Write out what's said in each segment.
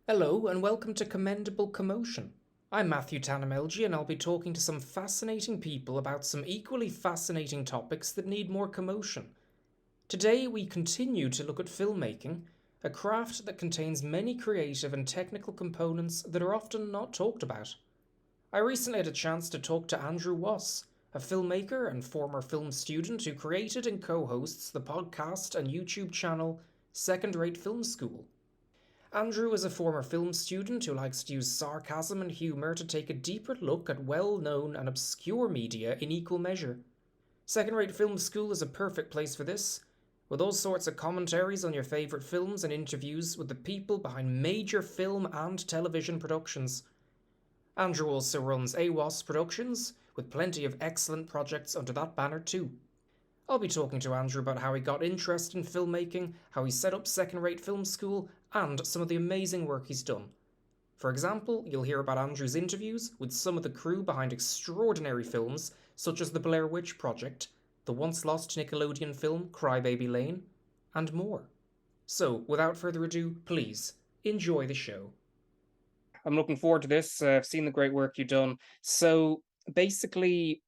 Hello and welcome to Commendable Commotion. I'm Matthew Tanamelji and I'll be talking to some fascinating people about some equally fascinating topics that need more commotion. Today we continue to look at filmmaking, a craft that contains many creative and technical components that are often not talked about. I recently had a chance to talk to Andrew Waas, a filmmaker and former film student who created and co-hosts the podcast and YouTube channel Second Rate Film School. Andrew is a former film student who likes to use sarcasm and humour to take a deeper look at well-known and obscure media in equal measure. Second Rate Film School is a perfect place for this, with all sorts of commentaries on your favourite films and interviews with the people behind major film and television productions. Andrew also runs AWaas Productions, with plenty of excellent projects under that banner too. I'll be talking to Andrew about how he got interested in filmmaking, how he set up Second Rate Film School, and some of the amazing work he's done. For example, you'll hear about Andrew's interviews with some of the crew behind extraordinary films such as The Blair Witch Project, the once lost Nickelodeon film Crybaby Lane, and more. So, without further ado, please enjoy the show. I'm looking forward to this. I've seen the great work you've done. So, basically,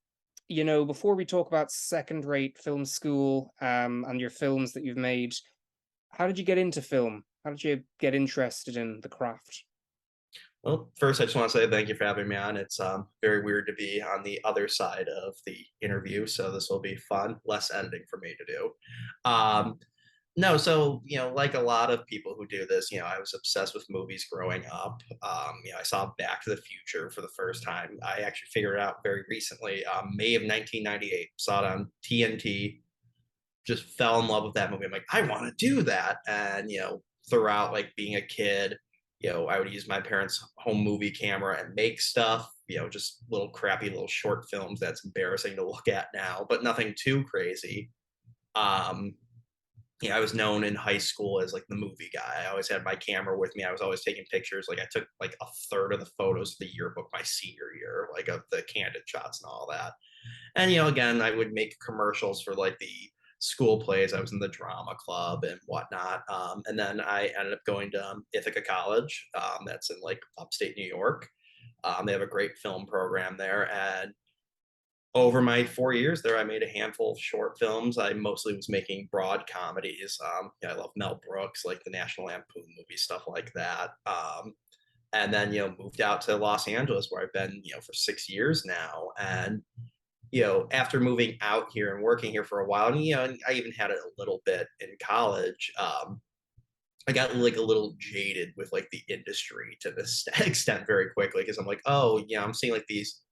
before we talk about Second Rate Film School and your films that you've made, how did you get into film? How did you get interested in the craft? Well, first, I just want to say thank you for having me on. It's very weird to be on the other side of the interview, so this will be fun. Less editing for me to do. Um, no, so like a lot of people who do this, I was obsessed with movies growing up. I saw Back to the Future for the first time. I actually figured it out very recently, May of 1998. Saw it on TNT. Just fell in love with that movie. I'm like, I want to do that, and throughout like being a kid I would use my parents' home movie camera and make stuff, just little crappy little short films that's embarrassing to look at now, but nothing too crazy. Um, I was known in high school as like the movie guy. I always had my camera with me. I was always taking pictures. Like I took like a third of the photos of the yearbook my senior year, like of the candid shots and all that. And again, I would make commercials for like the school plays. I was in the drama club and whatnot. And then I ended up going to Ithaca College. That's in like upstate New York. They have a great film program there. And over my 4 years there, I made a handful of short films. I mostly was making broad comedies. I love Mel Brooks, like the National Lampoon movies, stuff like that. And then, moved out to Los Angeles where I've been, for 6 years now. And after moving out here and working here for a while, and I even had it a little bit in college. I got like a little jaded with like the industry to this extent very quickly because I'm like, oh yeah, I'm seeing like these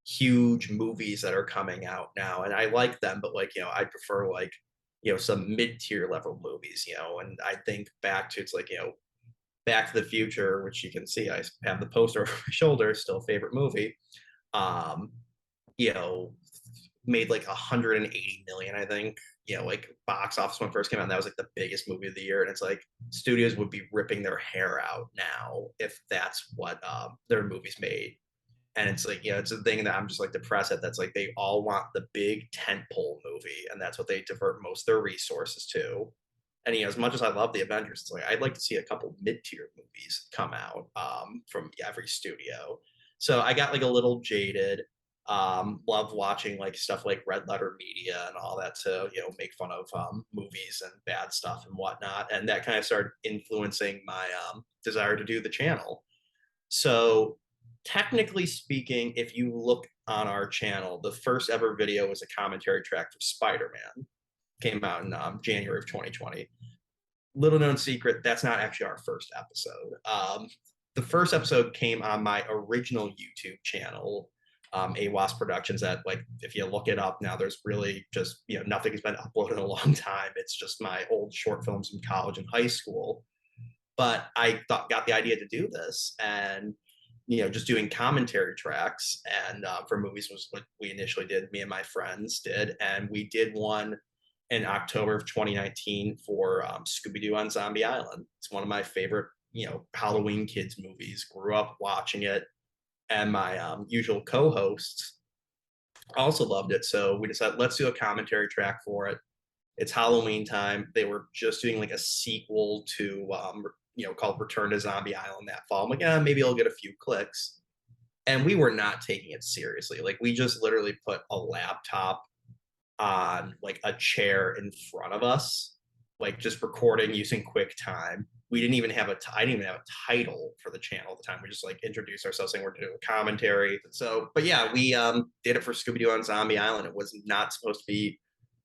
huge movies that are coming out now, and I like them, but like I prefer like some mid tier level movies, and I think back to it's like Back to the Future, which you can see I have the poster over my shoulder, still a favorite movie. Um, you know, made like 180 million, I think. Like box office when it first came out, and that was like the biggest movie of the year. And it's like studios would be ripping their hair out now if that's what their movies made. And it's like, it's a thing that I'm just like depressed at. That's like they all want the big tentpole movie, and that's what they divert most of their resources to. And as much as I love the Avengers, it's like I'd like to see a couple mid-tier movies come out from every studio. So I got like a little jaded. Love watching like stuff like Red Letter Media and all that to make fun of movies and bad stuff and whatnot. And that kind of started influencing my desire to do the channel. So technically speaking, if you look on our channel, the first ever video was a commentary track for Spider-Man. Came out in January of 2020. Little known secret, that's not actually our first episode. The first episode came on my original YouTube channel, AWaas Productions. That like, if you look it up now, there's really just nothing has been uploaded in a long time. It's just my old short films from college and high school. But I got the idea to do this, and just doing commentary tracks and for movies was what we initially did. Me and my friends did, and we did one in October of 2019 for Scooby-Doo on Zombie Island. It's one of my favorite, Halloween kids movies. Grew up watching it, and my usual co-hosts also loved it. So we decided let's do a commentary track for it. It's Halloween time. They were just doing like a sequel to called Return to Zombie Island that fall. I'm like, maybe I'll get a few clicks. And we were not taking it seriously. Like we just literally put a laptop on like a chair in front of us, like just recording using QuickTime. We didn't even have I didn't even have a title for the channel at the time. We just like introduced ourselves saying we're doing a commentary. So, but yeah, we did it for Scooby Doo on Zombie Island. It was not supposed to be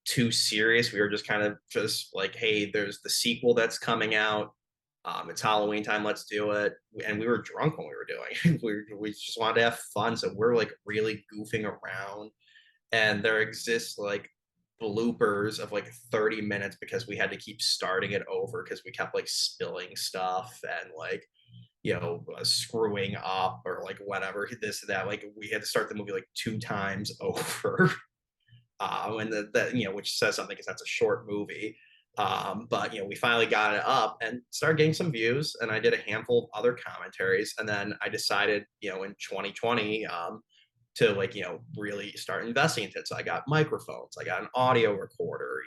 too serious. We were just kind of just like, hey, there's the sequel that's coming out. It's Halloween time. Let's do it. And we were drunk when we were doing it. We just wanted to have fun. So we're like really goofing around. And there exists like bloopers of like 30 minutes because we had to keep starting it over because we kept like spilling stuff and like screwing up or like whatever this that like we had to start the movie like two times over and that which says something because that's a short movie. But we finally got it up and started getting some views, and I did a handful of other commentaries, and then I decided in 2020 to like really start investing into it. So I got microphones, I got an audio recorder,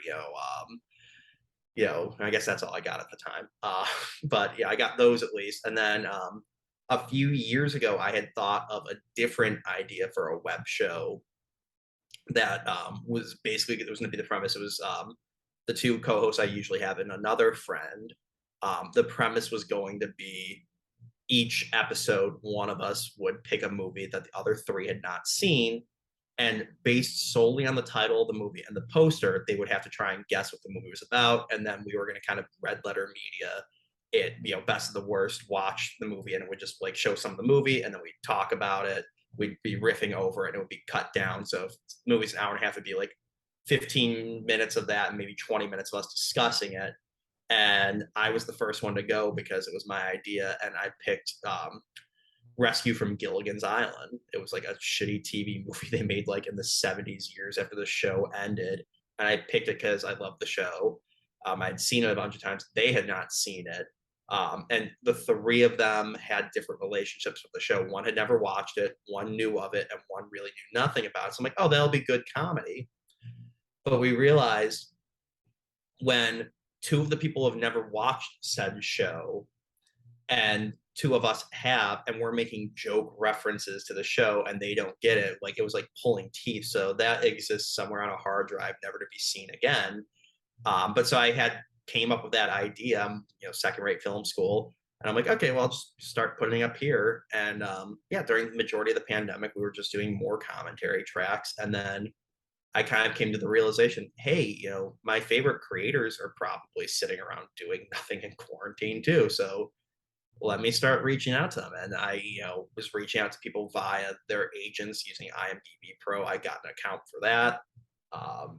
I guess that's all I got at the time. But yeah, I got those at least. And then a few years ago, I had thought of a different idea for a web show that was basically, it was going to be the premise. It was the two co-hosts I usually have and another friend. The premise was going to be each episode, one of us would pick a movie that the other three had not seen. And based solely on the title of the movie and the poster, they would have to try and guess what the movie was about. And then we were going to kind of red letter media it, best of the worst, watch the movie, and it would just like show some of the movie, and then we'd talk about it. We'd be riffing over it, and it would be cut down. So if the movie's an hour and a half, it'd be like 15 minutes of that and maybe 20 minutes of us discussing it. And I was the first one to go because it was my idea, and I picked Rescue from Gilligan's Island. It was like a shitty TV movie they made like in the 70s, years after the show ended, and I picked it because I loved the show. I'd seen it a bunch of times. They had not seen it. And the three of them had different relationships with the show. One had never watched it, one knew of it, and one really knew nothing about it. So I'm like, oh, that'll be good comedy. But we realized when two of the people have never watched said show and two of us have, and we're making joke references to the show and they don't get it, like it was like pulling teeth. So that exists somewhere on a hard drive, never to be seen again. But so I had came up with that idea. I'm second rate film school, and I'm like, okay, well, I'll just start putting it up here. And yeah, during the majority of the pandemic, we were just doing more commentary tracks, and then I kind of came to the realization, hey, my favorite creators are probably sitting around doing nothing in quarantine too. So let me start reaching out to them. And I, was reaching out to people via their agents using IMDb Pro. I got an account for that.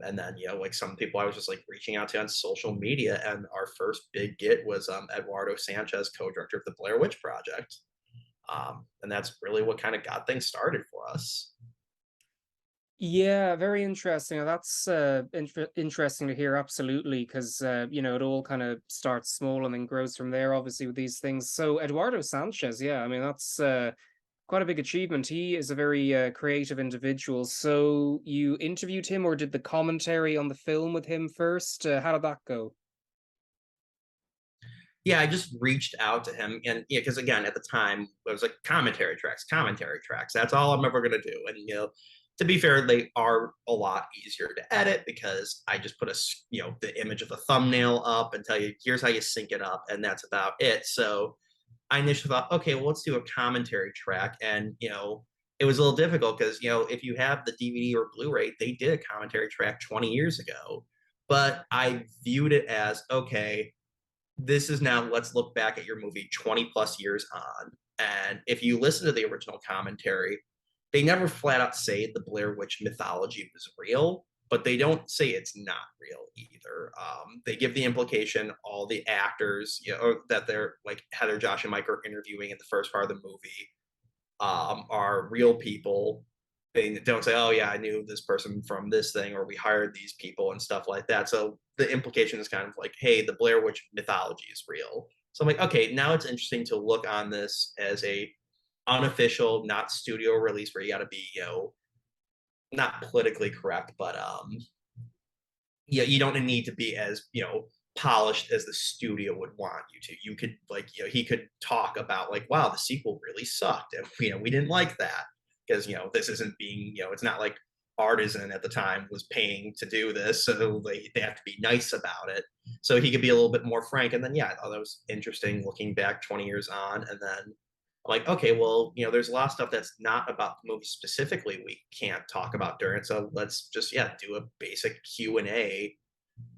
And then, like some people I was just like reaching out to on social media. And our first big get was Eduardo Sanchez, co-director of the Blair Witch Project. And that's really what kind of got things started for us. Yeah, very interesting. That's interesting to hear, absolutely, because it all kind of starts small and then grows from there, obviously, with these things. So Eduardo Sanchez, yeah, I mean, that's quite a big achievement. He is a very creative individual. So you interviewed him or did the commentary on the film with him first? How did that go? Yeah, I just reached out to him, and yeah, because again, at the time it was like commentary tracks. That's all I'm ever gonna do. And to be fair, they are a lot easier to edit because I just put the image of the thumbnail up and tell you here's how you sync it up, and that's about it. So I initially thought, okay, well, let's do a commentary track, and it was a little difficult because if you have the DVD or Blu-ray, they did a commentary track 20 years ago, but I viewed it as okay, this is now let's look back at your movie 20 plus years on. And if you listen to the original commentary, they never flat out say the Blair Witch mythology was real, but they don't say it's not real either. They give the implication all the actors, that they're like Heather, Josh, and Mike are interviewing in the first part of the movie are real people. They don't say, "Oh yeah, I knew this person from this thing," or "We hired these people" and stuff like that. So the implication is kind of like, "Hey, the Blair Witch mythology is real." So I'm like, okay, now it's interesting to look on this as a unofficial, not studio release where you got to be, not politically correct, but yeah, you don't need to be as polished as the studio would want you to. You could like, he could talk about like, wow, the sequel really sucked, and we didn't like that because this isn't being, it's not like Artisan at the time was paying to do this, so they have to be nice about it. So he could be a little bit more frank. And then yeah, I thought that was interesting looking back 20 years on. And then like, okay, well, there's a lot of stuff that's not about the movie specifically we can't talk about during it. So let's just yeah do a basic Q&A.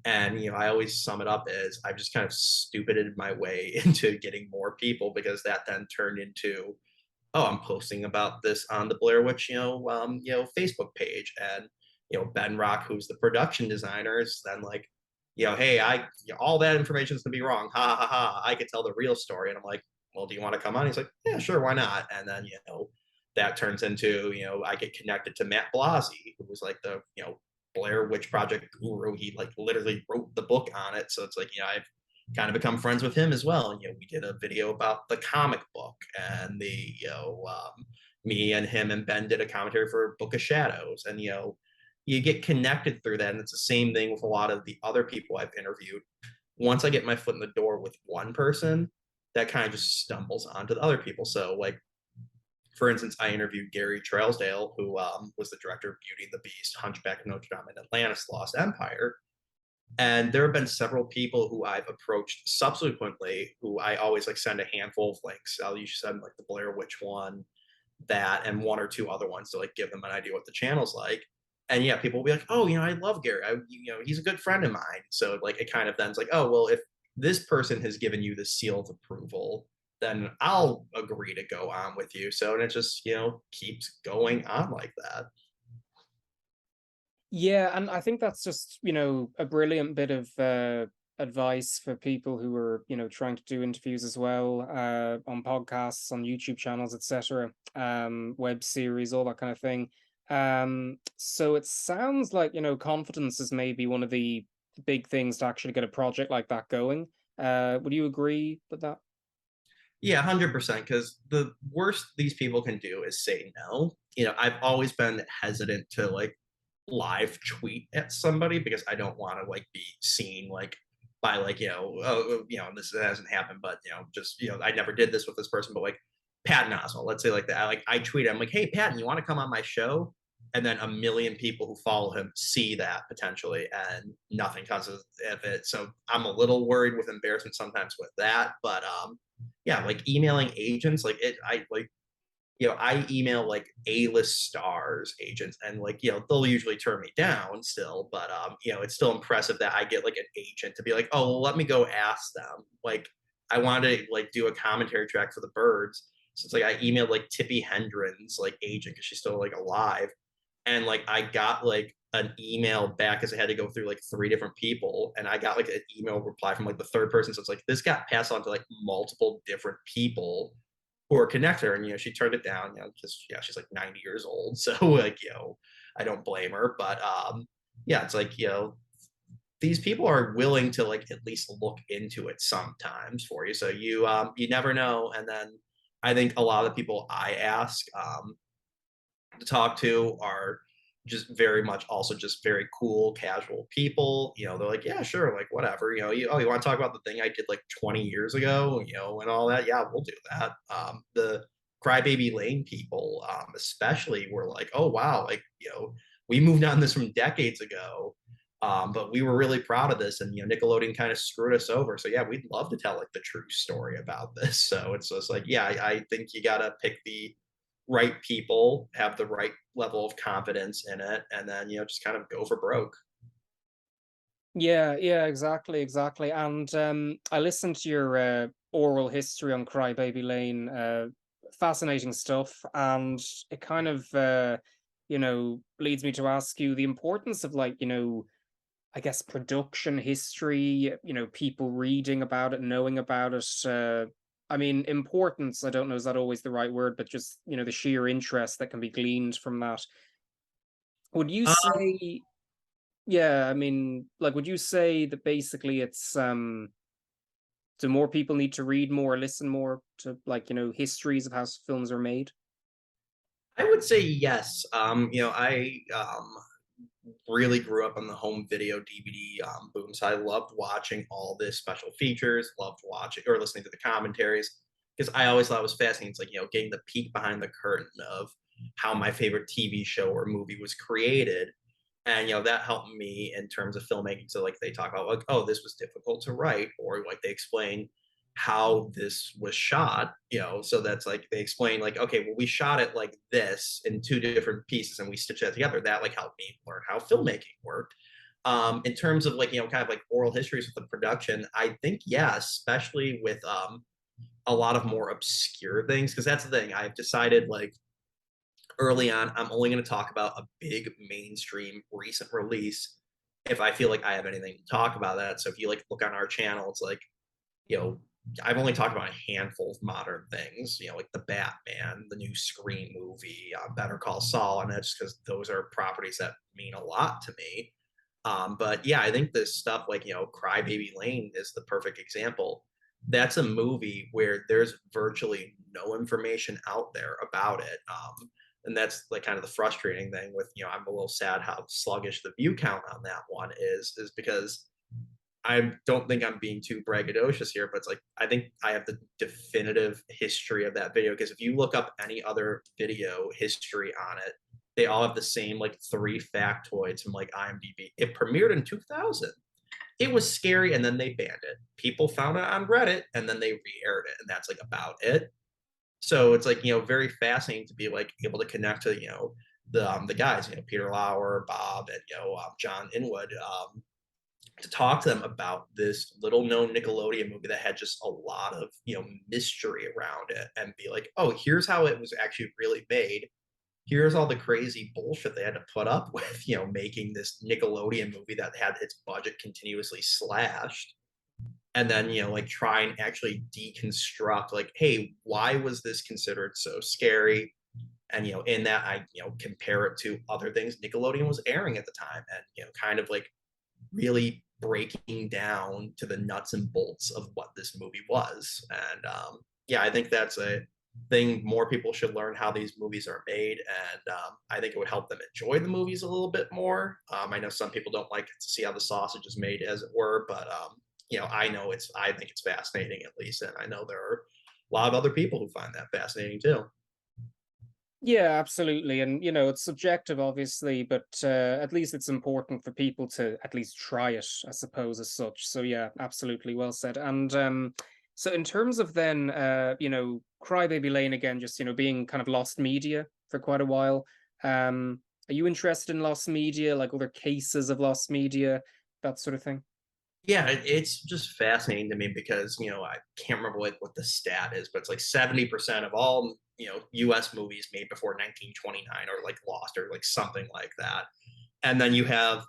And I always sum it up as I've just kind of stupided my way into getting more people, because that then turned into, oh, I'm posting about this on the Blair Witch, Facebook page, and Ben Rock, who's the production designer, is then like, hey, all that information is gonna be wrong, ha ha ha. I could tell the real story, and I'm like, well, do you want to come on? He's like, yeah, sure, why not? And then that turns into I get connected to Matt Blasey, who was like the Blair Witch Project guru. He like literally wrote the book on it, so it's like I've kind of become friends with him as well. And we did a video about the comic book, and the me and him and Ben did a commentary for Book of Shadows, and you get connected through that. And it's the same thing with a lot of the other people I've interviewed. Once I get my foot in the door with one person, that kind of just stumbles onto the other people. So like, for instance, I interviewed Gary Trailsdale, who was the director of Beauty and the Beast, Hunchback of Notre Dame, and Atlantis: Lost Empire. And there have been several people who I've approached subsequently who I always like send a handful of links. I'll usually send like the Blair Witch one, that, and one or two other ones to like give them an idea what the channel's like. And yeah, people will be like, oh, I love Gary. He's a good friend of mine. So like it kind of then's like, oh, well, if this person has given you the seal of approval, then I'll agree to go on with you. So, and it just, keeps going on like that. Yeah, and I think that's just, a brilliant bit of advice for people who are, trying to do interviews as well, on podcasts, on YouTube channels, etc., web series, all that kind of thing. So it sounds like, confidence is maybe one of the big things to actually get a project like that going. Would you agree with that? Yeah, 100%. Because the worst these people can do is say no. I've always been hesitant to like live tweet at somebody, because I don't want to like be seen like by like oh, this hasn't happened, but just I never did this with this person, but like Patton Oswalt, let's say like that. I tweet, I'm like, hey Patton, you want to come on my show? And then a million people who follow him see that potentially, and nothing comes of it. So I'm a little worried with embarrassment sometimes with that. But yeah, like emailing agents, like I like I email like A-list stars agents, and like, they'll usually turn me down still, but it's still impressive that I get like an agent to be like, oh, well, let me go ask them. Like, I wanted to like do a commentary track for the birds. So it's like I emailed like Tippi Hendren's like agent, because she's still like alive. And like I got like an email back, because I had to go through like three different people, and I got like an email reply from like the third person. So it's like this got passed on to like multiple different people who are connected, and she turned it down, because yeah, she's like 90 years old. So like, I don't blame her. But yeah, it's like, these people are willing to like at least look into it sometimes for you. So you never know. And then I think a lot of the people I ask to talk to are just very much also just very cool, casual people. They're like, yeah, sure, like whatever. You want to talk about the thing I did like 20 years ago, and all that? Yeah, we'll do that. The Crybaby Lane people, especially, were like, oh wow, like we moved on this from decades ago. But we were really proud of this, and Nickelodeon kind of screwed us over. So yeah, we'd love to tell like the true story about this. So it's just like, yeah, I think you gotta pick the right people, have the right level of confidence in it, and then just kind of go for broke. Yeah, yeah, exactly, exactly. And I listened to your oral history on Crybaby Lane. Fascinating stuff, and it kind of leads me to ask you the importance of like I guess production history. People reading about it, knowing about it. I mean, importance. I don't know, is that always the right word, but just the sheer interest that can be gleaned from that. Would you Um, say? Yeah, I mean, like, would you say that basically it's do more people need to read more, listen more to like, histories of how films are made? I would say yes. I really grew up on the home video DVD boom. So I loved watching all this special features, loved watching or listening to the commentaries because I always thought it was fascinating. It's like, getting the peek behind the curtain of how my favorite TV show or movie was created. And that helped me in terms of filmmaking. So like they talk about like, oh, this was difficult to write, or like they explain how this was shot, so that's like they explain like, okay, well, we shot it like this in two different pieces and we stitched that together. That like helped me learn how filmmaking worked. In terms of like, kind of like oral histories with the production, I think, yeah, especially with a lot of more obscure things, because that's the thing. I've decided like early on, I'm only going to talk about a big mainstream recent release if I feel like I have anything to talk about that. So if you like look on our channel, it's like, you know, I've only talked about a handful of modern things, like the Batman, the new Scream movie, Better Call Saul, and that's because those are properties that mean a lot to me. But yeah, I think this stuff like, Crybaby Lane is the perfect example. That's a movie where there's virtually no information out there about it. And that's like kind of the frustrating thing with, I'm a little sad how sluggish the view count on that one is because I don't think I'm being too braggadocious here, but it's like I think I have the definitive history of that video because if you look up any other video history on it, they all have the same like three factoids from like IMDb. It premiered in 2000. It was scary, and then they banned it. People found it on Reddit, and then they re-aired it, and that's like about it. So it's like very fascinating to be like able to connect to the guys, Peter Lauer, Bob, and John Inwood. To talk to them about this little known Nickelodeon movie that had just a lot of, mystery around it and be like, oh, here's how it was actually really made. Here's all the crazy bullshit they had to put up with, making this Nickelodeon movie that had its budget continuously slashed. And then, like try and actually deconstruct, like, hey, why was this considered so scary? And, in that, I, compare it to other things Nickelodeon was airing at the time and, kind of like really breaking down to the nuts and bolts of what this movie was. And yeah, I think that's a thing more people should learn how these movies are made. And I think it would help them enjoy the movies a little bit more. I know some people don't like to see how the sausage is made, as it were, but I think it's fascinating at least. And I know there are a lot of other people who find that fascinating too. Yeah, absolutely. And, it's subjective, obviously, but at least it's important for people to at least try it, I suppose, as such. So, yeah, absolutely. Well said. And so, in terms of then, Crybaby Lane again, just, being kind of lost media for quite a while. Are you interested in lost media, like other cases of lost media, that sort of thing? Yeah, it's just fascinating to me because I can't remember like what the stat is, but it's like 70% of all U.S. movies made before 1929 are like lost or like something like that, and then you have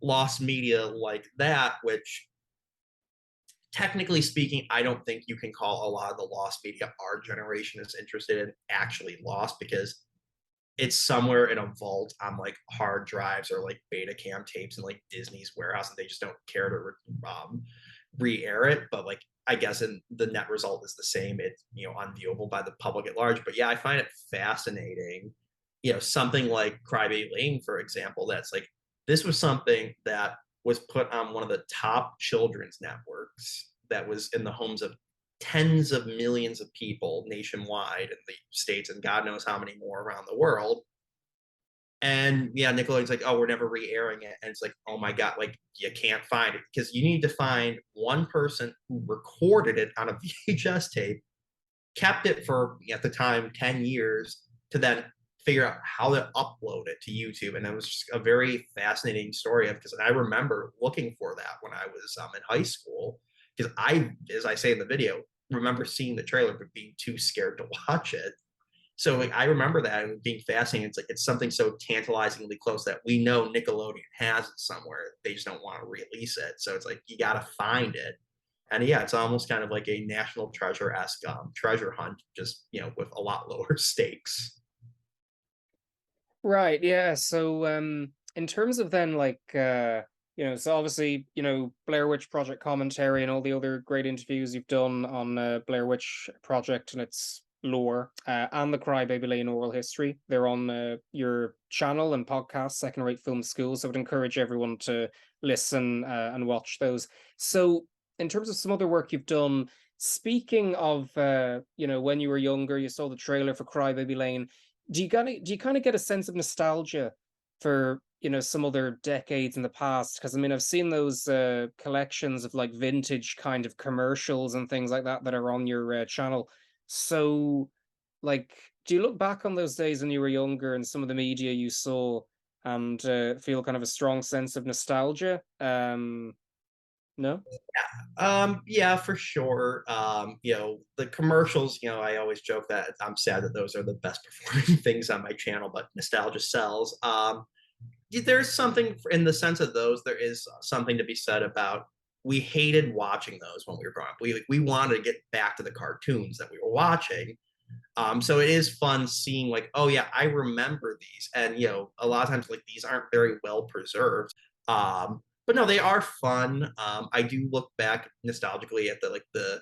lost media like that, which technically speaking, I don't think you can call a lot of the lost media our generation is interested in actually lost because it's somewhere in a vault on like hard drives or like Betacam tapes in like Disney's warehouse, and they just don't care to re-air it. But like, I guess in the net result is the same. It's unviewable by the public at large. But yeah, I find it fascinating. Something like Crybaby Lane, for example, that's like this was something that was put on one of the top children's networks that was in the homes of tens of millions of people nationwide in the states and God knows how many more around the world. And yeah, Nickelodeon's like, oh, we're never re-airing it. And it's like, oh my God, like you can't find it because you need to find one person who recorded it on a VHS tape, kept it for at the time 10 years to then figure out how to upload it to YouTube. And it was just a very fascinating story of because I remember looking for that when I was in high school because as I say in the video, remember seeing the trailer but being too scared to watch it. So like, I remember that and being fascinating. It's like it's something so tantalizingly close that we know Nickelodeon has it somewhere. They just don't want to release it. So it's like you got to find it. And yeah, it's almost kind of like a national treasure esque treasure hunt, just with a lot lower stakes. Right, yeah. So in terms of then like so obviously, Blair Witch Project commentary and all the other great interviews you've done on Blair Witch Project and its lore and the Crybaby Lane oral history. They're on your channel and podcast, Second Rate Film School. So I would encourage everyone to listen and watch those. So, in terms of some other work you've done, speaking of, when you were younger, you saw the trailer for Crybaby Lane. Do you kind of get a sense of nostalgia for some other decades in the past? Because I mean, I've seen those collections of like vintage kind of commercials and things like that that are on your channel. So, like, do you look back on those days when you were younger and some of the media you saw and feel kind of a strong sense of nostalgia? No? Yeah, for sure. The commercials, I always joke that I'm sad that those are the best performing things on my channel, but nostalgia sells. There's something in the sense of those, there is something to be said about we hated watching those when we were growing up. We wanted to get back to the cartoons that we were watching. So it is fun seeing like, oh yeah, I remember these. And a lot of times like these aren't very well preserved. But no, they are fun. I do look back nostalgically at the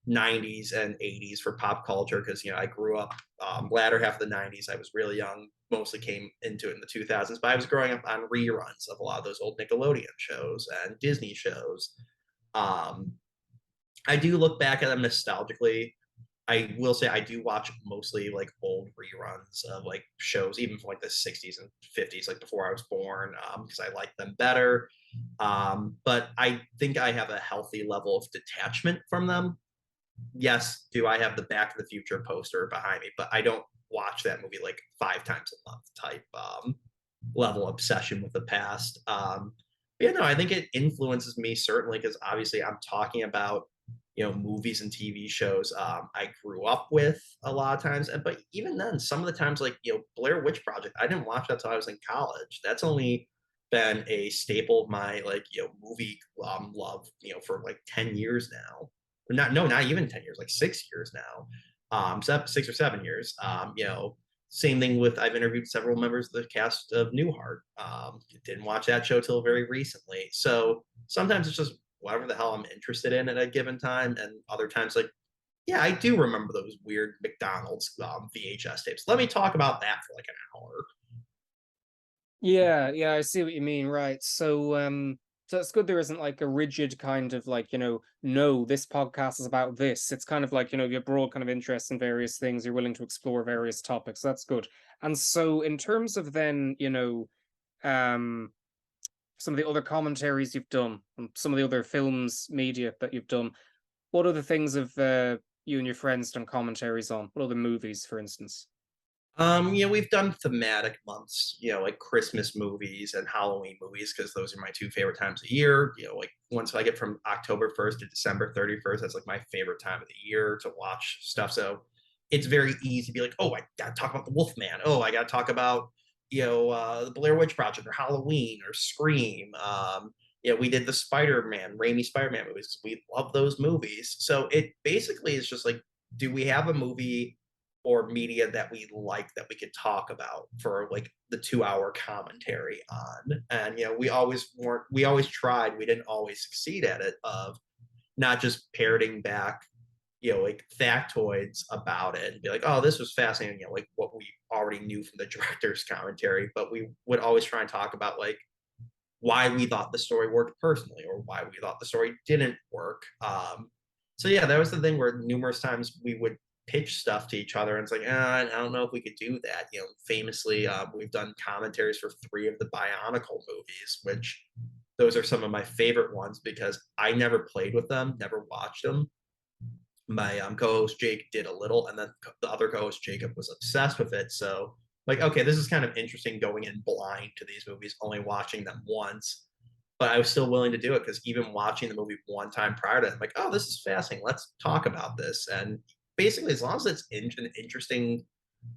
90s and 80s for pop culture because I grew up latter half of the 90s. I was really young, mostly came into it in the 2000s, but I was growing up on reruns of a lot of those old Nickelodeon shows and Disney shows. Um, I do look back at them nostalgically. I will say I do watch mostly like old reruns of like shows, even from like the 60s and 50s, like before I was born, because I like them better. But I think I have a healthy level of detachment from them. Yes, do I have the Back to the Future poster behind me, but I don't watch that movie like 5 times a month type level obsession with the past. Yeah, no, I think it influences me certainly because obviously I'm talking about movies and TV shows I grew up with a lot of times, but even then, some of the times like Blair Witch Project, I didn't watch that till I was in college. That's only been a staple of my like movie love for like 10 years now. Or not no, not even 10 years, like 6 years now. 6 or 7 years. Same thing with I've interviewed several members of the cast of Newhart. Didn't watch that show till very recently. So sometimes it's just whatever the hell I'm interested in at a given time, and other times like, yeah, I do remember those weird McDonald's VHS tapes. Let me talk about that for like an hour. Yeah, yeah, I see what you mean, right. So it's good there isn't like a rigid kind of like, no, this podcast is about this. It's kind of like, you have broad kind of interest in various things. You're willing to explore various topics. That's good. And so in terms of then, um some of the other commentaries you've done, and some of the other films, media that you've done, what other things have you and your friends done commentaries on? What other movies, for instance? We've done thematic months, like Christmas movies and Halloween movies, because those are my two favorite times of year. Like once I get from October 1st to December 31st, that's like my favorite time of the year to watch stuff. So it's very easy to be like, oh, I gotta talk about the Wolfman. Oh, I gotta talk about, the Blair Witch Project or Halloween or Scream. We did the Spider-Man, Raimi Spider-Man movies. We love those movies. So it basically is just like, do we have a movie or media that we like that we could talk about for like the 2 hour commentary on? And we always tried, we didn't always succeed at it, of not just parroting back like factoids about it and be like, oh, this was fascinating, like what we already knew from the director's commentary, but we would always try and talk about like why we thought the story worked personally or why we thought the story didn't work. So yeah, that was the thing where numerous times we would pitch stuff to each other and it's like, I don't know if we could do that. Famously, we've done commentaries for 3 of the Bionicle movies, which those are some of my favorite ones because I never played with them, never watched them. My co-host Jake did a little, and then the other co-host Jacob was obsessed with it. So like, okay, this is kind of interesting going in blind to these movies, only watching them once. But I was still willing to do it because even watching the movie one time prior to it, I'm like, oh, this is fascinating. Let's talk about this. And basically, as long as it's an interesting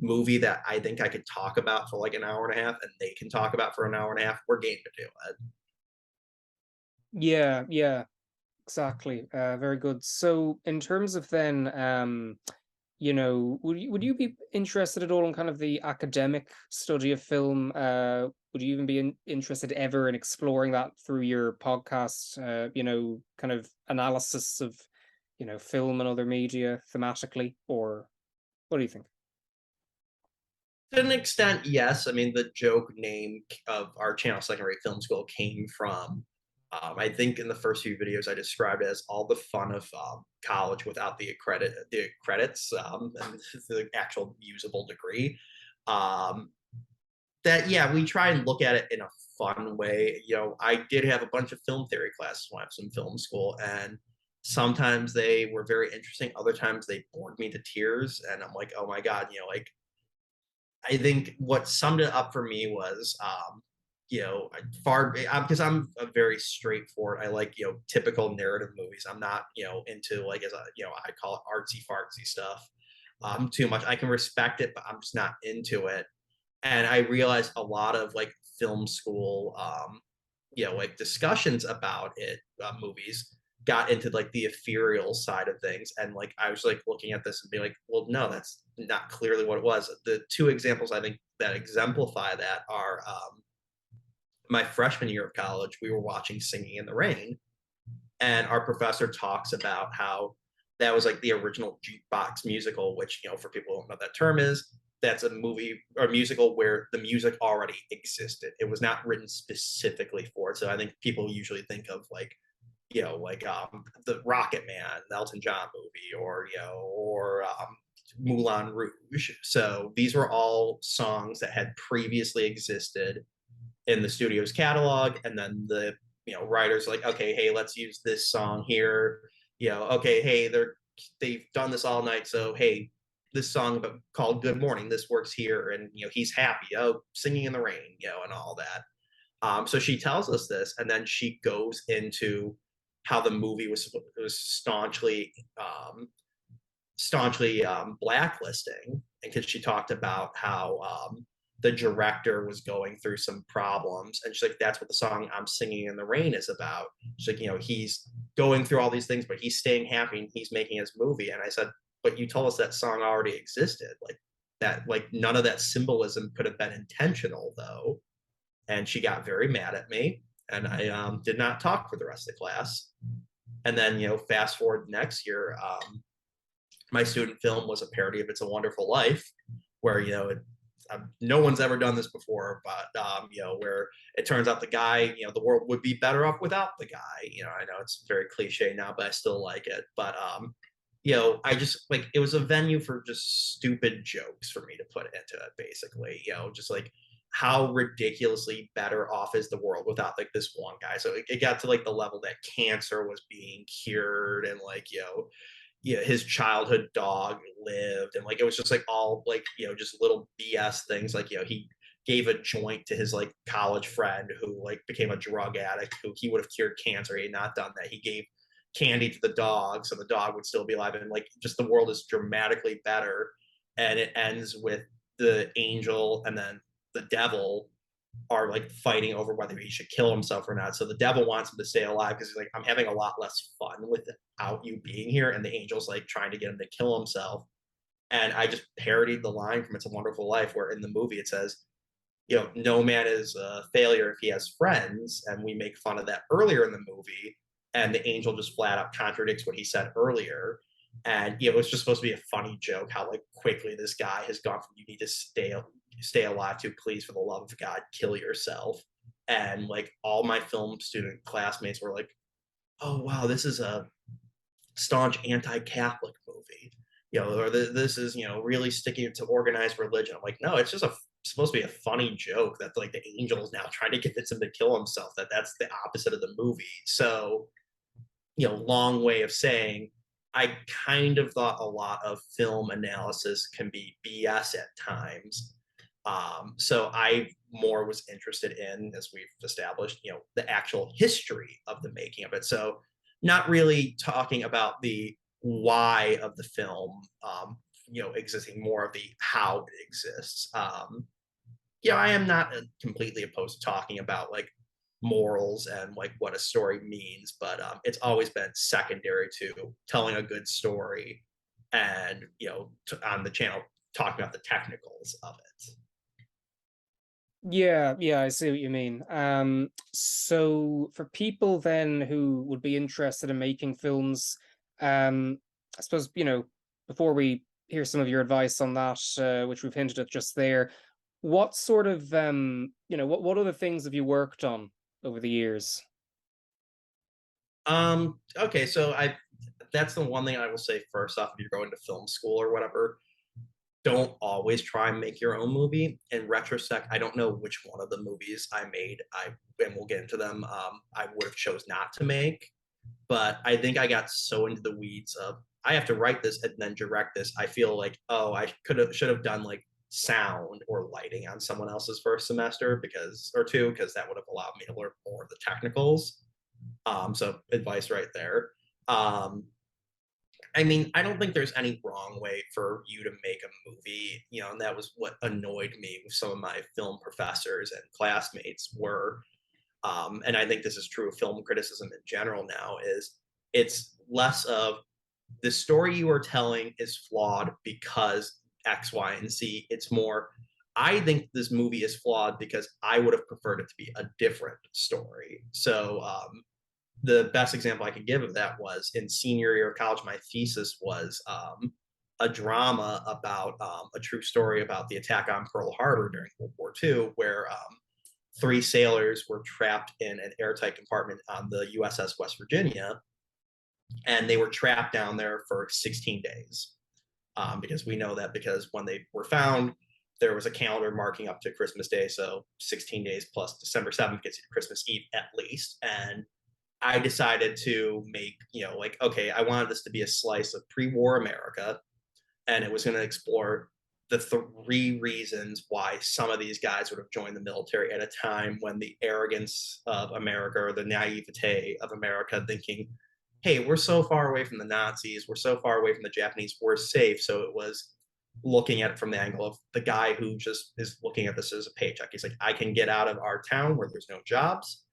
movie that I think I could talk about for like an hour and a half and they can talk about for an hour and a half, we're game to do it. Yeah, yeah. Exactly. Very good. So, in terms of then, would you be interested at all in kind of the academic study of film? Would you even be interested ever in exploring that through your podcast? Kind of analysis of, film and other media thematically, or? What do you think? To an extent, yes. I mean, the joke name of our channel, Second Rate Film School, came from, I think in the first few videos I described it as all the fun of college without the credits, and the actual usable degree. Um, that yeah, we try and look at it in a fun way. I did have a bunch of film theory classes when I was in film school, and sometimes they were very interesting. Other times they bored me to tears, and I'm like, oh my god, like I think what summed it up for me was, far because I'm a very straightforward. I like typical narrative movies. I'm not into like as a I call it artsy fartsy stuff too much. I can respect it, but I'm just not into it. And I realized a lot of like film school, like discussions about it, movies got into like the ethereal side of things, and like I was like looking at this and being like, well, no, that's not clearly what it was. The two examples I think that exemplify that are my freshman year of college. We were watching Singing in the Rain, and our professor talks about how that was like the original jukebox musical, which for people who don't know what that term is, that's a movie or musical where the music already existed. It was not written specifically for it. So I think people usually think of like like the Rocket Man, the Elton John movie, or Moulin Rouge. So these were all songs that had previously existed in the studio's catalog, and then the writers like, okay, hey, let's use this song here. Okay, hey, they've done this all night, so hey, this song called Good Morning, this works here, and he's happy, Singing in the Rain, and all that. So she tells us this, and then she goes into how the movie was staunchly blacklisting, because she talked about how the director was going through some problems, and she's like, that's what the song I'm Singing in the Rain is about. She's like, he's going through all these things, but he's staying happy and he's making his movie. And I said, but you told us that song already existed, like that, like none of that symbolism could have been intentional though. And she got very mad at me, and I did not talk for the rest of the class. And then fast forward next year, my student film was a parody of It's a Wonderful Life, where no one's ever done this before, but where it turns out the guy, the world would be better off without the guy. I know it's very cliche now, but I still like it. But I just like, it was a venue for just stupid jokes for me to put into it, basically. Just like how ridiculously better off is the world without like this one guy. So it got to like the level that cancer was being cured, and like his childhood dog lived, and like it was just like all like just little BS things, like he gave a joint to his like college friend who like became a drug addict, who he would have cured cancer, he had not done that. He gave candy to the dog so the dog would still be alive, and like just the world is dramatically better. And it ends with the angel and then the devil are like fighting over whether he should kill himself or not. So the devil wants him to stay alive because he's like, I'm having a lot less fun without you being here. And the angel's like trying to get him to kill himself. And I just parodied the line from It's a Wonderful Life, where in the movie it says, no man is a failure if he has friends. And we make fun of that earlier in the movie. And the angel just flat out contradicts what he said earlier. And it's just supposed to be a funny joke how like quickly this guy has gone from, you need to stay alive, to please, for the love of God, kill yourself. And like all my film student classmates were like, oh wow, this is a staunch anti-Catholic movie, or this is really sticking to organized religion. I'm like, no, it's just supposed to be a funny joke that like the angel is now trying to convince him to kill himself, that's the opposite of the movie. So long way of saying, I kind of thought a lot of film analysis can be BS at times. So I more was interested in, as we've established, the actual history of the making of it. So not really talking about the why of the film, existing, more of the how it exists. I am not completely opposed to talking about like morals and like what a story means, but it's always been secondary to telling a good story, and on the channel talking about the technicals of it. Yeah, I see what you mean. So for people then who would be interested in making films, I suppose, before we hear some of your advice on that, which we've hinted at just there. What sort of what other things have you worked on over the years? Okay, so I that's the one thing I will say first off, if you're going to film school or whatever, don't always try and make your own movie. In retrospect, I don't know which one of the movies I made, and we'll get into them, I would have chose not to make. But I think I got so into the weeds of I have to write this and then direct this. I feel like, oh, I should have done like sound or lighting on someone else's first semester because or two, because that would have allowed me to learn more of the technicals. So advice right there. Um, I mean, I don't think there's any wrong way for you to make a movie, and that was what annoyed me with some of my film professors and classmates were, and I think this is true of film criticism in general now, is it's less of the story you are telling is flawed because X, Y, and Z. It's more, I think this movie is flawed because I would have preferred it to be a different story. So the best example I could give of that was in senior year of college. My thesis was a drama about a true story about the attack on Pearl Harbor during World War II, where three sailors were trapped in an airtight compartment on the USS West Virginia, and they were trapped down there for 16 days. Because we know that because when they were found, there was a calendar marking up to Christmas Day, so 16 days plus December 7th gets you to Christmas Eve at least. And I decided to make, like, okay, I wanted this to be a slice of pre-war America, and it was going to explore the three reasons why some of these guys would have joined the military at a time when the arrogance of America or the naivete of America thinking, hey, we're so far away from the Nazis, we're so far away from the Japanese, we're safe. So it was looking at it from the angle of the guy who just is looking at this as a paycheck. He's like, I can get out of our town where there's no jobs,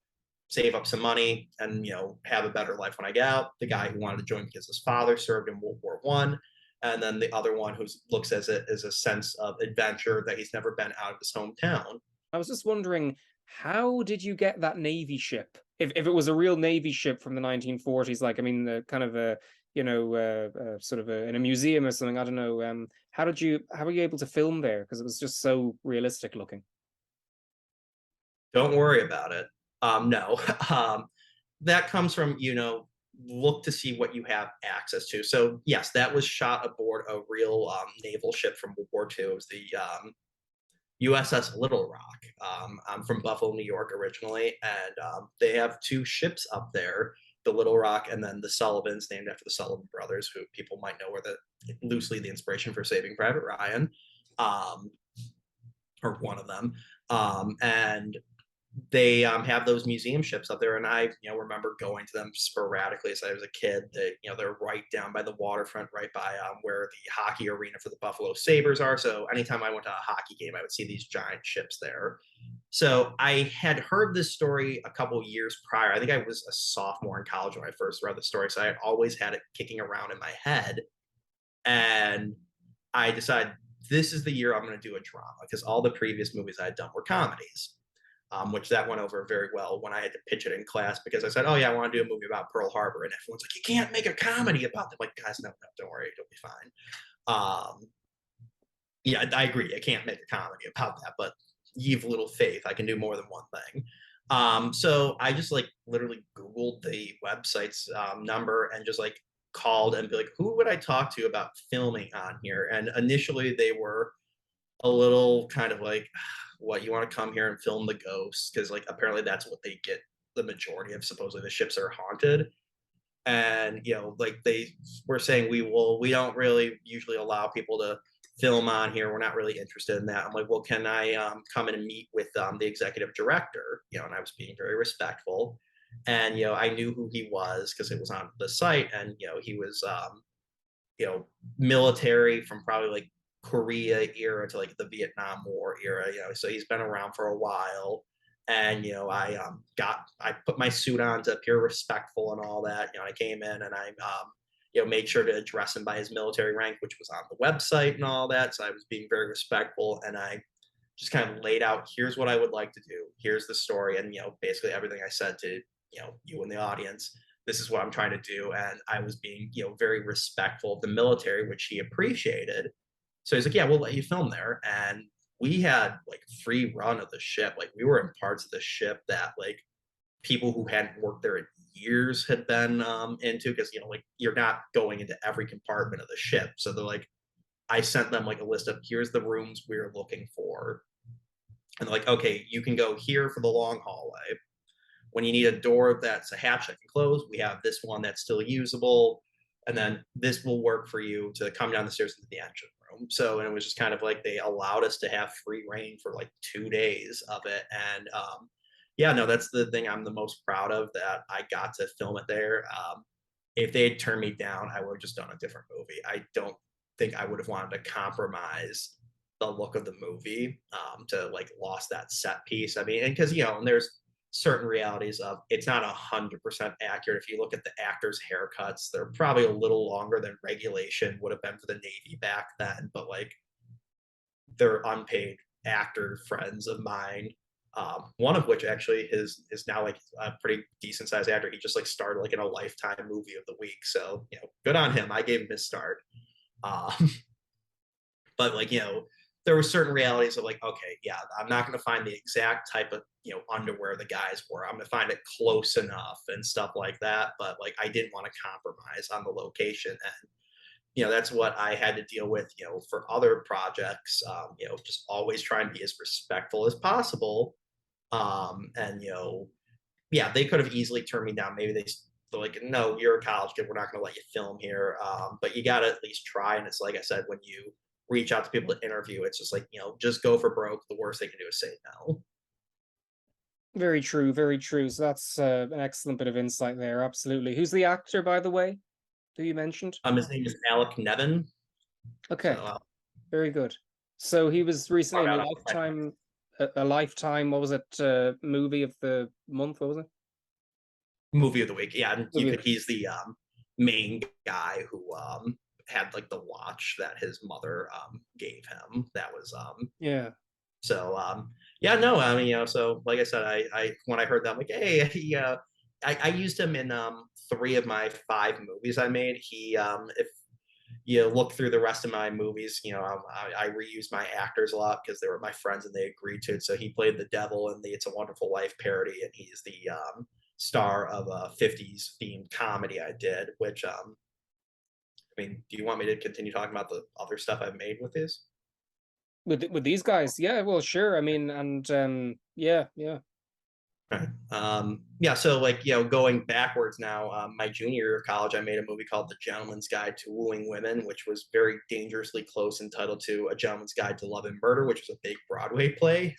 save up some money, and have a better life when I get out. The guy who wanted to join because his father served in World War I, and then the other one who looks as it as a sense of adventure that he's never been out of his hometown. I was just wondering, how did you get that Navy ship? If it was a real Navy ship from the 1940s, like I mean, the kind of a sort of in a museum or something. I don't know. How were you able to film there? Because it was just so realistic looking. Don't worry about it. No, that comes from look to see what you have access to. So yes, that was shot aboard a real naval ship from World War II. It was the USS Little Rock. I'm from Buffalo, New York originally, and they have two ships up there, the Little Rock and then the Sullivans, named after the Sullivan brothers, who people might know were loosely the inspiration for Saving Private Ryan, um, or one of them. And they have those museum ships up there, and I remember going to them sporadically as I was a kid. They're right down by the waterfront, right by where the hockey arena for the Buffalo Sabres are. So anytime I went to a hockey game, I would see these giant ships there. So I had heard this story a couple years prior. I think I was a sophomore in college when I first read the story, so I had always had it kicking around in my head. And I decided this is the year I'm going to do a drama, because all the previous movies I had done were comedies, which that went over very well when I had to pitch it in class, because I said, "Oh yeah, I want to do a movie about Pearl Harbor," and everyone's like, "You can't make a comedy about that." I'm like, guys, no, no, don't worry, it'll be fine. Um, yeah, I agree, I can't make a comedy about that, but you've little faith, I can do more than one thing. So I just like literally Googled the website's number and just like called and be like, "Who would I talk to about filming on here?" And initially they were a little kind of like, what, you want to come here and film the ghosts, because like apparently that's what they get the majority of, supposedly the ships are haunted. And like they were saying, we don't really usually allow people to film on here, we're not really interested in that. I'm like, well, can I come in and meet with the executive director? And I was being very respectful, and I knew who he was because it was on the site, and he was military from probably like Korea era to like the Vietnam War era, so he's been around for a while. And I put my suit on to appear respectful and all that. I came in and I made sure to address him by his military rank, which was on the website and all that. So I was being very respectful, and I just kind of laid out, here's what I would like to do, here's the story, and basically everything I said to you and the audience. this is what I'm trying to do. And I was being, very respectful of the military, which he appreciated. So he's like, yeah, we'll let you film there. And we had like free run of the ship. Like we were in parts of the ship that like people who hadn't worked there in years had been into, because like you're not going into every compartment of the ship. So they're like, I sent them like a list of here's the rooms we're looking for. And they're like, okay, you can go here for the long hallway. When you need a door that's a hatch that can close, we have this one that's still usable. And then this will work for you to come down the stairs into the engine room. So, and it was just kind of like they allowed us to have free reign for like 2 days of it. And yeah, no, that's the thing I'm the most proud of, that I got to film it there. If they had turned me down, I would have just done a different movie. I don't think I would have wanted to compromise the look of the movie to like lost that set piece. I mean, and because and there's certain realities of it's not 100% accurate. If you look at the actors' haircuts, they're probably a little longer than regulation would have been for the Navy back then. But like, they're unpaid actor friends of mine. One of which actually is now like a pretty decent sized actor. He just like started like in a Lifetime movie of the week. So good on him. I gave him his start. Um, but like there were certain realities of like, okay, yeah, I'm not going to find the exact type of underwear the guys wore. I'm going to find it close enough and stuff like that. But like I didn't want to compromise on the location, and that's what I had to deal with for other projects. Just always trying to be as respectful as possible. And yeah, they could have easily turned me down. Maybe they're like, no, you're a college kid, we're not going to let you film here. But you got to at least try. And it's like I said, when you reach out to people to interview, it's just like just go for broke. The worst they can do is say no. Very true, very true. So that's an excellent bit of insight there. Absolutely. Who's the actor, by the way, who you mentioned? His name is Alec Nevin. So Okay, very good. So he was recently in Lifetime, a Lifetime. What was it? Movie of the month? What was it? movie of the week. Yeah, and he's the main guy who had like the watch that his mother gave him. That was Yeah. So yeah, no, I mean, so like I said, I when I heard that, I'm like, hey, I used him in 3 of my 5 movies I made. He if you look through the rest of my movies, I reuse my actors a lot because they were my friends and they agreed to it. So he played the devil in the It's a Wonderful Life parody, and he's the star of a 50s themed comedy I did, which I mean, do you want me to continue talking about the other stuff I've made with this? With these guys, yeah, well, sure. I mean, and yeah, yeah. Right. Yeah, so like, going backwards now, my junior year of college, I made a movie called The Gentleman's Guide to Wooing Women, which was very dangerously close in title to A Gentleman's Guide to Love and Murder, which was a big Broadway play.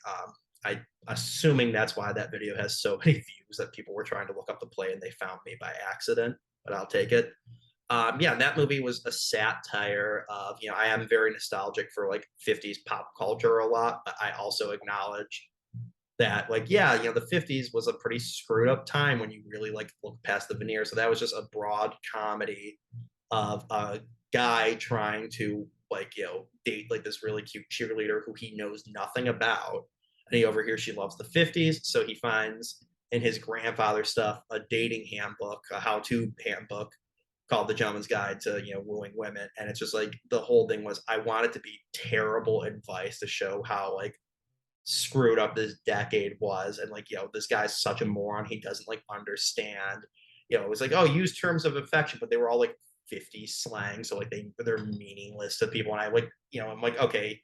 I assuming that's why that video has so many views, that people were trying to look up the play and they found me by accident, but I'll take it. Yeah, and that movie was a satire of, I am very nostalgic for like 50s pop culture a lot, but I also acknowledge that like, yeah, the 50s was a pretty screwed up time when you really like look past the veneer. So that was just a broad comedy of a guy trying to like, date like this really cute cheerleader who he knows nothing about. And he overhears she loves the 50s. So he finds in his grandfather's stuff a dating handbook, a how-to handbook called The Gentleman's Guide to Wooing Women. And it's just like the whole thing was, I wanted to be terrible advice to show how like screwed up this decade was, and like this guy's such a moron, he doesn't like understand. It was like, oh, use terms of affection, but they were all like 50 slang, so like they're meaningless to people. And I like, I'm like, okay,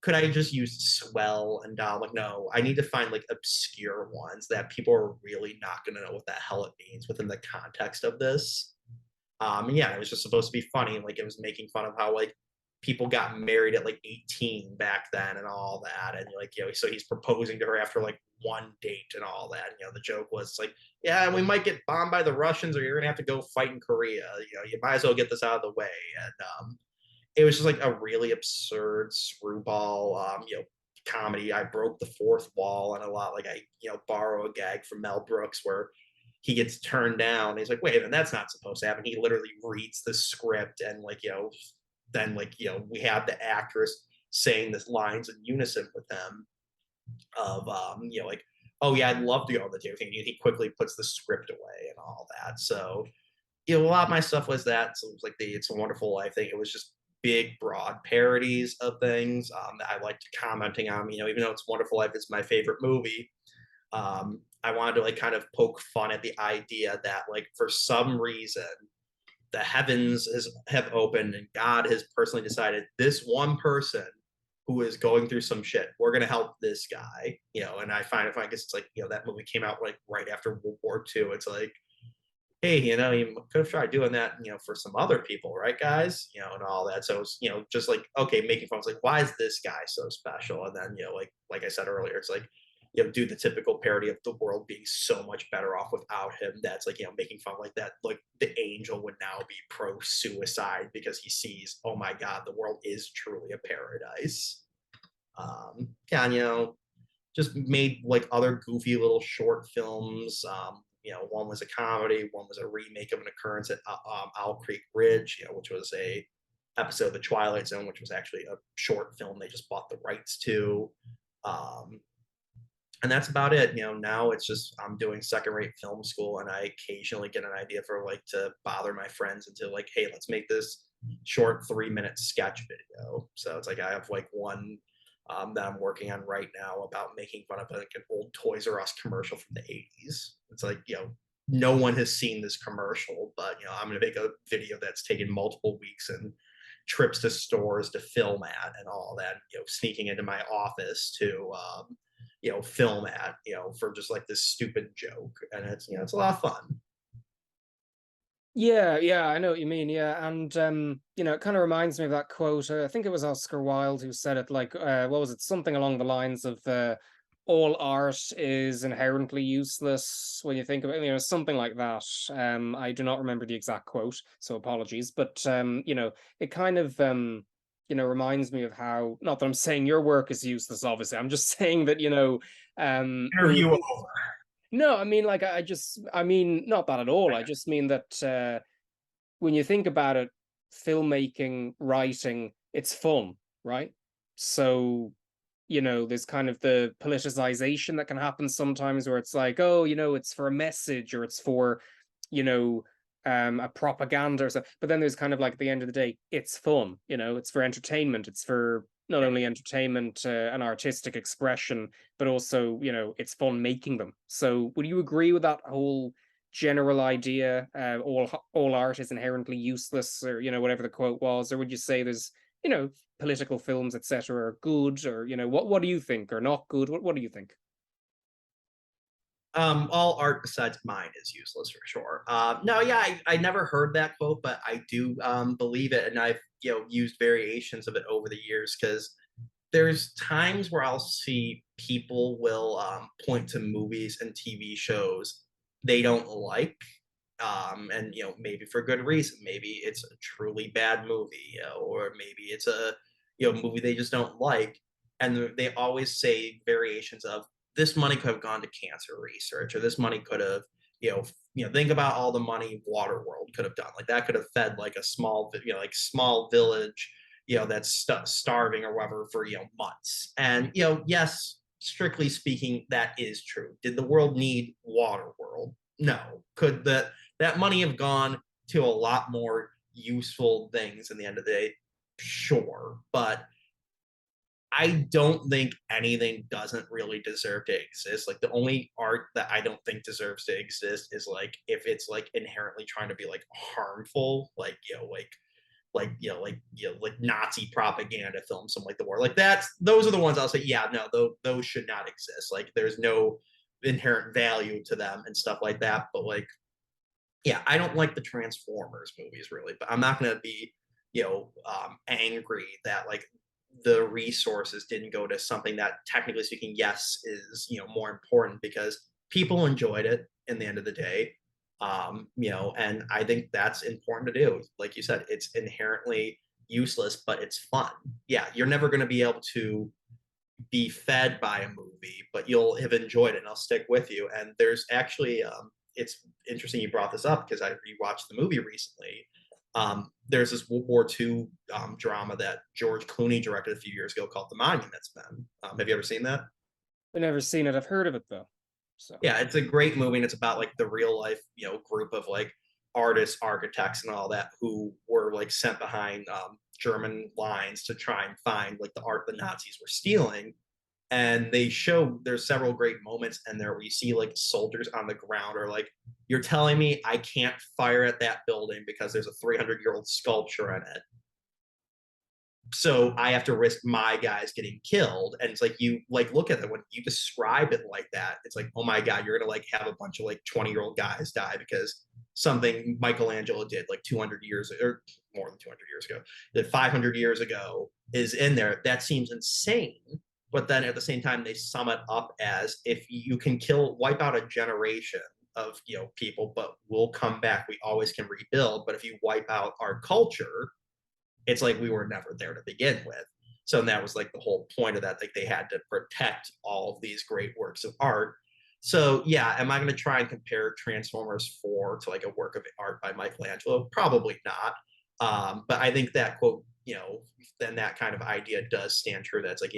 could I just use swell and doll? Like, no, I need to find like obscure ones that people are really not going to know what the hell it means within the context of this. Yeah, it was just supposed to be funny. Like, it was making fun of how like people got married at like 18 back then and all that. And like, so he's proposing to her after like one date and all that. And, the joke was like, yeah, we might get bombed by the Russians, or you're gonna have to go fight in Korea. You might as well get this out of the way. And it was just like a really absurd screwball, comedy. I broke the fourth wall and a lot. Like I, borrow a gag from Mel Brooks where he gets turned down. He's like, wait, and that's not supposed to happen. He literally reads the script and like, then like, we have the actress saying this lines in unison with them of, like, oh yeah, I'd love to go on the table thing. He quickly puts the script away and all that. So a lot of my stuff was that. So it was like the It's a Wonderful Life thing. It was just big, broad parodies of things that I liked commenting on. Even though It's a Wonderful Life is my favorite movie, I wanted to like kind of poke fun at the idea that like for some reason the have opened and God has personally decided this one person who is going through some shit, we're gonna help this guy. And if I guess it's like, that movie came out like right after World War II. It's like, hey, you could have tried doing that, for some other people, right, guys? And all that. So it's, just like, okay, making fun. It's like, why is this guy so special? And then, like I said earlier, it's like, do the typical parody of the world being so much better off without him. That's like, making fun like that. Like the angel would now be pro suicide because he sees, oh my God, the world is truly a paradise. Yeah, and, just made like other goofy little short films. One was a comedy, one was a remake of an occurrence at Owl Creek Ridge, which was a episode of The Twilight Zone, which was actually a short film they just bought the rights to. Um, and that's about it. Now it's just I'm doing second-rate film school, and I occasionally get an idea for like to bother my friends into like, hey, let's make this short 3-minute sketch video. So it's like I have like one that I'm working on right now about making fun of like an old Toys R Us commercial from the 80s. It's like, no one has seen this commercial, but I'm going to make a video that's taken multiple weeks and trips to stores to film at and all that, sneaking into my office to, film at, for just like this stupid joke. And it's a lot of fun. Yeah, I know what you mean. Yeah, and it kind of reminds me of that quote. I think it was Oscar Wilde who said it. Like, what was it? Something along the lines of, "All art is inherently useless." When you think about, something like that. I do not remember the exact quote, so apologies. But it kind of reminds me of how. Not that I'm saying your work is useless. Obviously, I'm just saying that when you Interview think. over. No, I mean, like, I mean, not that at all. I just mean that when you think about it, filmmaking, writing, it's fun, right? So, there's kind of the politicization that can happen sometimes where it's like, oh, it's for a message or it's for, you know, a propaganda or so. But then there's kind of like at the end of the day, it's fun, it's for entertainment. It's for not only entertainment and artistic expression, but also, it's fun making them. So would you agree with that whole general idea? All art is inherently useless, or whatever the quote was, or would you say there's political films, etc., are good, or what do you think, or not good? What do you think? All art besides mine is useless for sure. No, yeah, I never heard that quote, but I do believe it, and I've used variations of it over the years because there's times where I'll see people will point to movies and TV shows they don't like, and maybe for good reason. Maybe it's a truly bad movie, or maybe it's a movie they just don't like, and they always say variations of this money could have gone to cancer research, or this money could have think about all the money Waterworld could have done. Like that could have fed like a small like small village that's starving or whatever for months. And yes, strictly speaking, that is true. Did the world need Waterworld? No. Could that money have gone to a lot more useful things in the end of the day? Sure, but I don't think anything doesn't really deserve to exist. Like the only art that I don't think deserves to exist is like if it's like inherently trying to be like harmful, like like Nazi propaganda films, something like the war. Like those are the ones I'll say, yeah, no, those should not exist. Like there's no inherent value to them and stuff like that. But like, yeah, I don't like the Transformers movies really, but I'm not gonna be, angry that like the resources didn't go to something that technically speaking, yes, is more important because people enjoyed it in the end of the day. And I think that's important to do. Like you said, it's inherently useless, but it's fun. Yeah, you're never going to be able to be fed by a movie, but you'll have enjoyed it and I'll stick with you. And there's actually, it's interesting you brought this up because I rewatched the movie recently. There's this World War II drama that George Clooney directed a few years ago called The Monuments Men. Have you ever seen that? I've never seen it. I've heard of it though. So Yeah, it's a great movie, and it's about like the real life, group of like artists, architects, and all that who were like sent behind German lines to try and find like the art the Nazis were stealing. And they show there's several great moments in there where you see like soldiers on the ground or like, you're telling me I can't fire at that building because there's a 300-year-old sculpture in it, so I have to risk my guys getting killed. And it's like, you like look at it when you describe it like that, it's like, oh my god, you're gonna like have a bunch of like 20-year-old guys die because something Michelangelo did like 200 years or more than 200 years ago, that 500 years ago is in there. That seems insane. But then at the same time, they sum it up as, if you can wipe out a generation of people, but we'll come back, we always can rebuild. But if you wipe out our culture, it's like we were never there to begin with. So that was like the whole point of that. Like they had to protect all of these great works of art. So yeah, am I going to try and compare Transformers 4 to like a work of art by Michelangelo? Probably not. But I think that quote, then that kind of idea does stand true. That's like,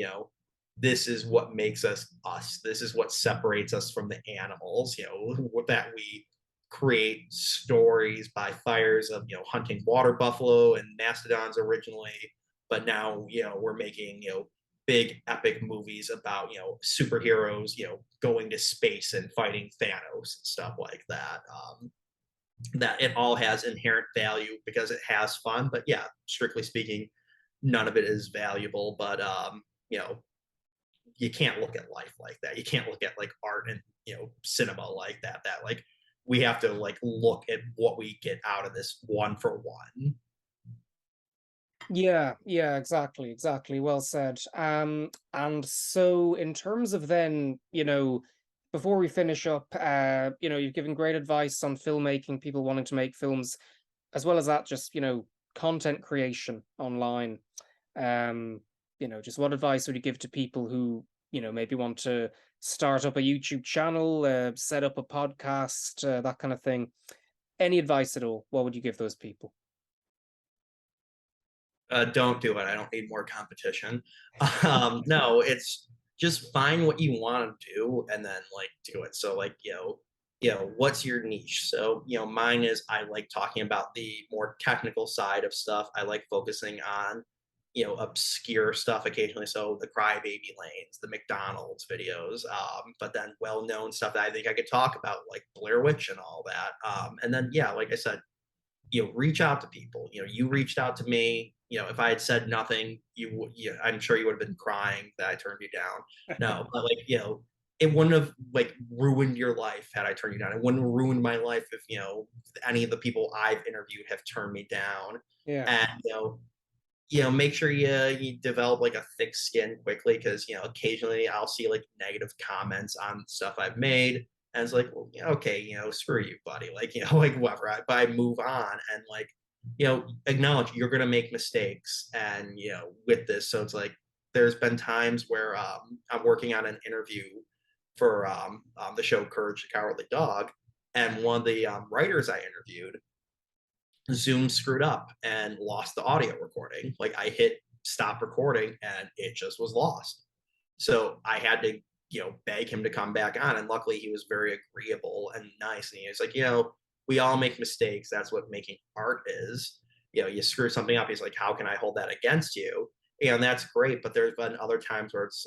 this is what makes us us. This is what separates us from the animals, that we create stories by fires of hunting water buffalo and mastodons originally, but now we're making big epic movies about superheroes going to space and fighting Thanos and stuff like that. That it all has inherent value because it has fun, but yeah, strictly speaking, none of it is valuable. But you can't look at life like that. You can't look at like art and cinema like that. That like we have to like look at what we get out of this one for one. yeah, yeah, exactly. Well said. And so in terms of then, before we finish up, you've given great advice on filmmaking, people wanting to make films, as well as that, just, content creation online. Um, just what advice would you give to people who, maybe want to start up a YouTube channel, set up a podcast, that kind of thing? Any advice at all? What would you give those people? Don't do it. I don't need more competition. No, it's just find what you want to do and then like do it. So like, what's your niche? So, mine is, I like talking about the more technical side of stuff. I like focusing on, obscure stuff occasionally. So the Crybaby Lanes, the McDonald's videos, but then well-known stuff that I think I could talk about, like Blair Witch and all that. And then, yeah, like I said, reach out to people. You reached out to me. If I had said nothing, I'm sure you would have been crying that I turned you down. No, but like, it wouldn't have like ruined your life had I turned you down. It wouldn't have ruined my life if, any of the people I've interviewed have turned me down. Yeah. And, make sure you develop like a thick skin quickly, because, occasionally I'll see like negative comments on stuff I've made. And it's like, well, yeah, okay, screw you, buddy. Like, like whatever. But I move on and like, acknowledge you're gonna make mistakes, and with this. So it's like there's been times where I'm working on an interview for the show Courage the Cowardly Dog, and one of the writers I interviewed, Zoom screwed up and lost the audio recording. Like I hit stop recording and it just was lost. So I had to, beg him to come back on. And luckily he was very agreeable and nice. And he was like, we all make mistakes. That's what making art is. You screw something up. He's like, how can I hold that against you? And that's great. But there's been other times where it's,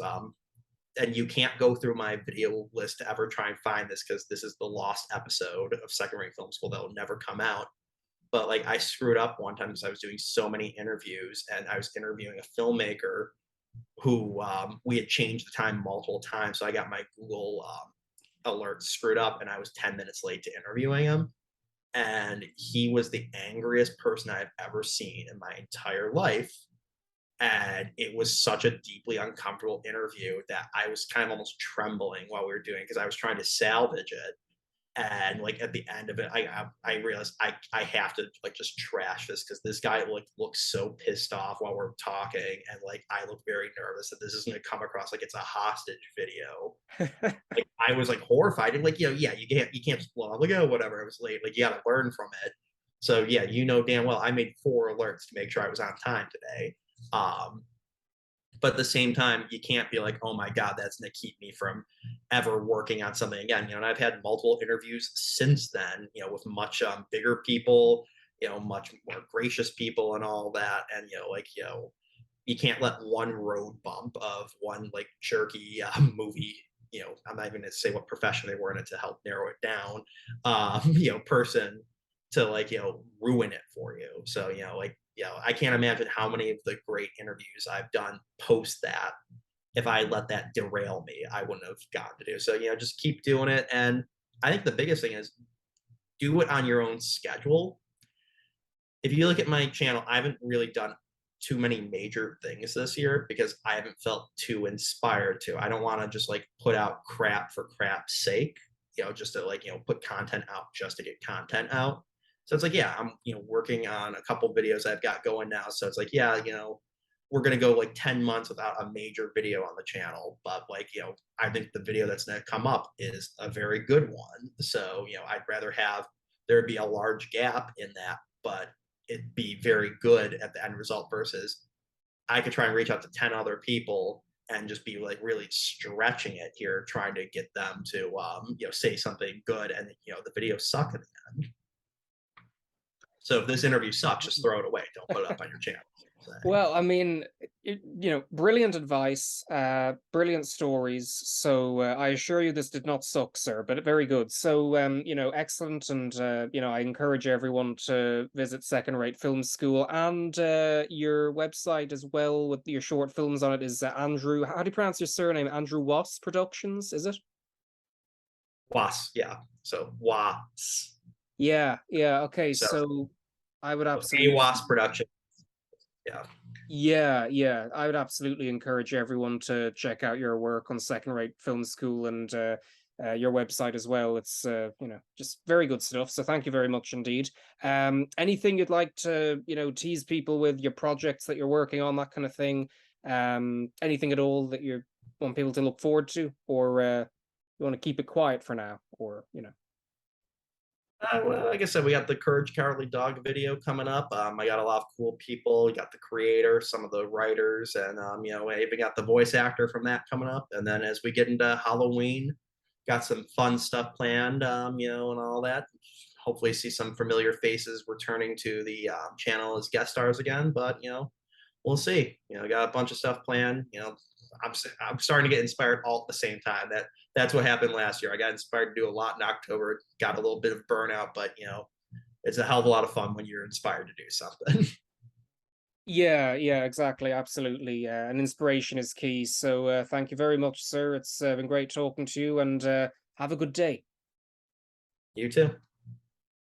and you can't go through my video list to ever try and find this, because this is the lost episode of Second Rate Film School that will never come out. But like I screwed up one time because I was doing so many interviews, and I was interviewing a filmmaker who we had changed the time multiple times. So I got my Google alert screwed up, and I was 10 minutes late to interviewing him. And he was the angriest person I've ever seen in my entire life. And it was such a deeply uncomfortable interview that I was kind of almost trembling while we were doing it, because I was trying to salvage it. And like at the end of it, I realized I have to like just trash this, because this guy like looks so pissed off while we're talking, and like I look very nervous that this is going to come across like it's a hostage video. Like I was like horrified, and like yeah, you can't just blow up like, oh, whatever, it was late. Like you got to learn from it. So yeah, damn well I made 4 alerts to make sure I was on time today. But at the same time, you can't be like, oh my God, that's going to keep me from ever working on something again. And I've had multiple interviews since then, with much bigger people, much more gracious people and all that. And, you can't let one road bump of one like jerky movie, I'm not even going to say what profession they were in it to help narrow it down, person to like, ruin it for you. So, I can't imagine how many of the great interviews I've done post that. If I let that derail me, I wouldn't have gotten to do. So, just keep doing it. And I think the biggest thing is do it on your own schedule. If you look at my channel, I haven't really done too many major things this year because I haven't felt too inspired to. I don't want to just like put out crap for crap's sake, just to like, put content out just to get content out. So it's like, yeah, I'm, working on a couple videos I've got going now. So it's like, yeah, we're going to go like 10 months without a major video on the channel. But like, I think the video that's going to come up is a very good one. So, I'd rather have there be a large gap in that, but it'd be very good at the end result versus I could try and reach out to 10 other people and just be like really stretching it here, trying to get them to, say something good. And, the video suck at the end. So if this interview sucks, just throw it away. Don't put it up on your channel. Well, I mean, brilliant advice, brilliant stories. So I assure you this did not suck, sir, but very good. So, excellent. And, I encourage everyone to visit Second Rate Film School and your website as well with your short films on it is Andrew. How do you pronounce your surname? Andrew Waas Productions, is it? Waas, yeah. So Waas. Yeah, yeah. Okay, So so I would absolutely. AWaas Productions. Yeah. Yeah. I would absolutely encourage everyone to check out your work on Second Rate Film School and your website as well. It's just very good stuff. So thank you very much indeed. Anything you'd like to tease people with your projects that you're working on, that kind of thing. Anything at all that you want people to look forward to, or you want to keep it quiet for now, or Well, like I said, we got the Courage Cowardly Dog video coming up. I got a lot of cool people. We got the creator, some of the writers, and I even got the voice actor from that coming up. And then as we get into Halloween, got some fun stuff planned, and all that. Hopefully, see some familiar faces returning to the channel as guest stars again. But we'll see. Got a bunch of stuff planned. I'm starting to get inspired all at the same time. That's what happened last year. I got inspired to do a lot in October, got a little bit of burnout, but it's a hell of a lot of fun when you're inspired to do something. Yeah, exactly, absolutely. And inspiration is key. So thank you very much, sir. It's been great talking to you, and have a good day. You too.